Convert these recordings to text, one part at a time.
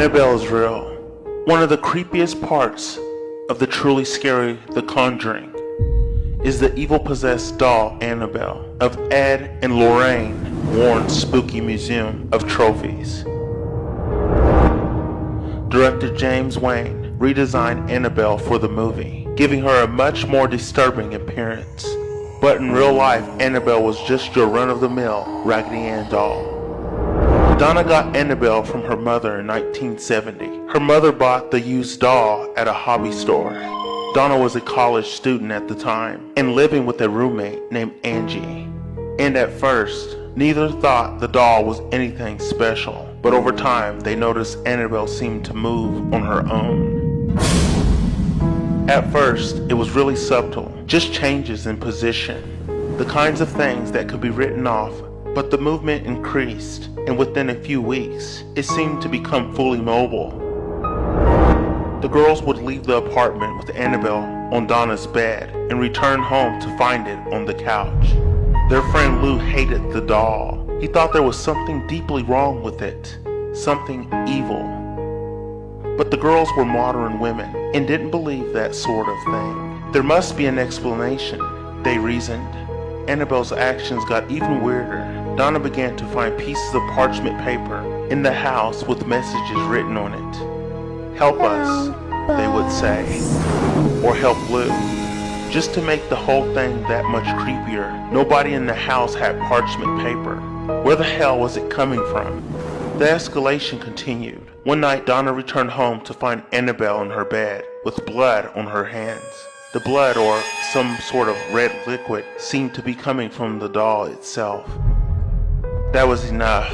Annabelle is real. One of the creepiest parts of the truly scary The Conjuring is the evil-possessed doll Annabelle of Ed and Lorraine Warren's spooky museum of trophies. Director James Wayne redesigned Annabelle for the movie, giving her a much more disturbing appearance. But in real life, Annabelle was just your run-of-the-mill Raggedy Ann doll. Donna got Annabelle from her mother in 1970. Her mother bought the used doll at a hobby store. Donna was a college student at the time and living with a roommate named Angie. And at first, neither thought the doll was anything special. But over time, they noticed Annabelle seemed to move on her own. At first, it was really subtle, just changes in position, the kinds of things that could be written off, but the movement increased, and within a few weeks, it seemed to become fully mobile. The girls would leave the apartment with Annabelle on Donna's bed and return home to find it on the couch. Their friend Lou hated the doll. He thought there was something deeply wrong with it, something evil. But the girls were modern women and didn't believe that sort of thing. There must be an explanation, they reasoned. Annabelle's actions got even weirder. Donna began to find pieces of parchment paper in the house with messages written on it. "Help us," they would say, or "Help Lou." Just to make the whole thing that much creepier, nobody in the house had parchment paper. Where the hell was it coming from? The escalation continued. One night, Donna returned home to find Annabelle in her bed with blood on her hands. The blood, or some sort of red liquid, seemed to be coming from the doll itself. That was enough.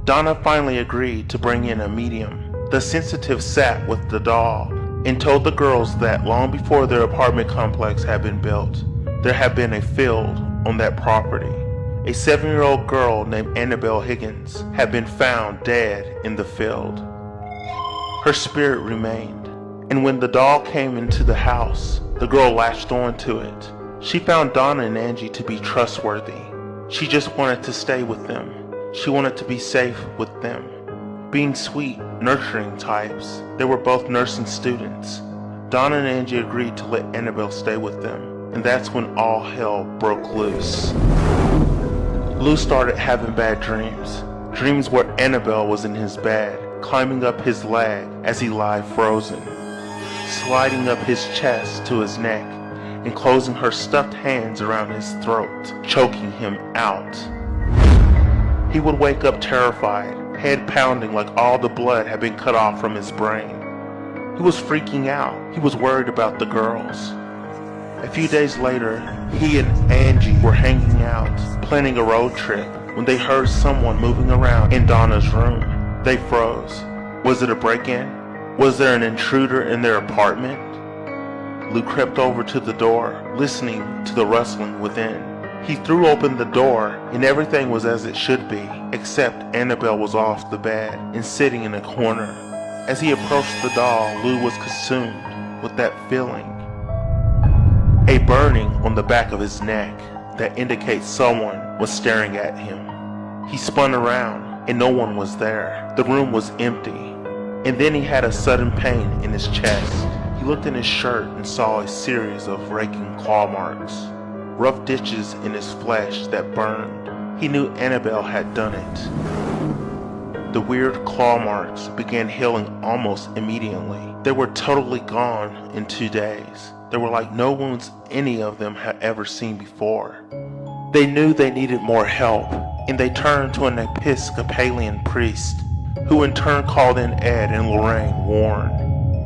Donna finally agreed to bring in a medium. The sensitive sat with the doll and told the girls that long before their apartment complex had been built, there had been a field on that property. A 7-year-old girl named Annabelle Higgins had been found dead in the field. Her spirit remained, and when the doll came into the house, the girl latched onto it. She found Donna and Angie to be trustworthy. She just wanted to stay with them. She wanted to be safe with them. Being sweet, nurturing types, they were both nursing students. Donna and Angie agreed to let Annabelle stay with them, and that's when all hell broke loose. Lou started having bad dreams. Dreams where Annabelle was in his bed, climbing up his leg as he lay frozen, sliding up his chest to his neck, and closing her stuffed hands around his throat, choking him out. He would wake up terrified, head pounding like all the blood had been cut off from his brain. He was freaking out. He was worried about the girls. A few days later, he and Angie were hanging out, planning a road trip, when they heard someone moving around in Donna's room. They froze. Was it a break-in? Was there an intruder in their apartment? Lou crept over to the door, listening to the rustling within. He threw open the door, and everything was as it should be, except Annabelle was off the bed and sitting in a corner. As he approached the doll, Lou was consumed with that feeling. A burning on the back of his neck that indicates someone was staring at him. He spun around, and no one was there. The room was empty. And then he had a sudden pain in his chest. He looked in his shirt and saw a series of raking claw marks, rough ditches in his flesh that burned. He knew Annabelle had done it. The weird claw marks began healing almost immediately. They were totally gone in 2 days. They were like no wounds any of them had ever seen before. They knew they needed more help, and they turned to an Episcopalian priest, who in turn called in Ed and Lorraine Warren.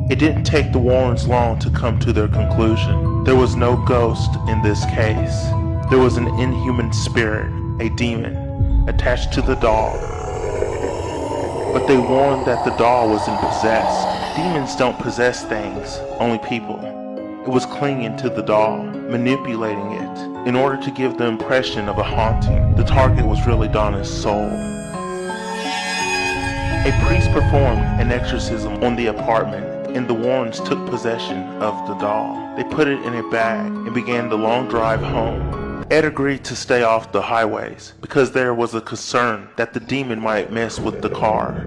It didn't take the Warrens long to come to their conclusion. There was no ghost in this case. There was an inhuman spirit, a demon, attached to the doll. But they warned that the doll wasn't possessed. Demons don't possess things, only people. It was clinging to the doll, manipulating it, in order to give the impression of a haunting. The target was really Donna's soul. A priest performed an exorcism on the apartment, and the Warrens took possession of the doll. They put it in a bag and began the long drive home. Ed agreed to stay off the highways because there was a concern that the demon might mess with the car.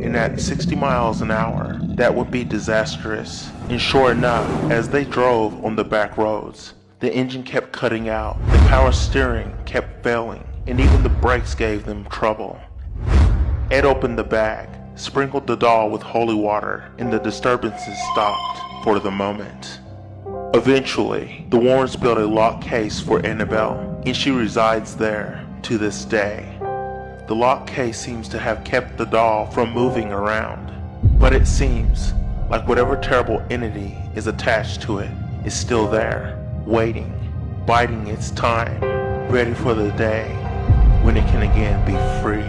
and at 60 miles an hour, that would be disastrous. And sure enough, as they drove on the back roads, the engine kept cutting out, the power steering kept failing, and even the brakes gave them trouble. Ed opened the bag, sprinkled the doll with holy water, and the disturbances stopped for the moment. Eventually, the Warrens built a lock case for Annabelle, and she resides there to this day. The lock case seems to have kept the doll from moving around, but it seems like whatever terrible entity is attached to it is still there, waiting, biding its time, ready for the day when it can again be free.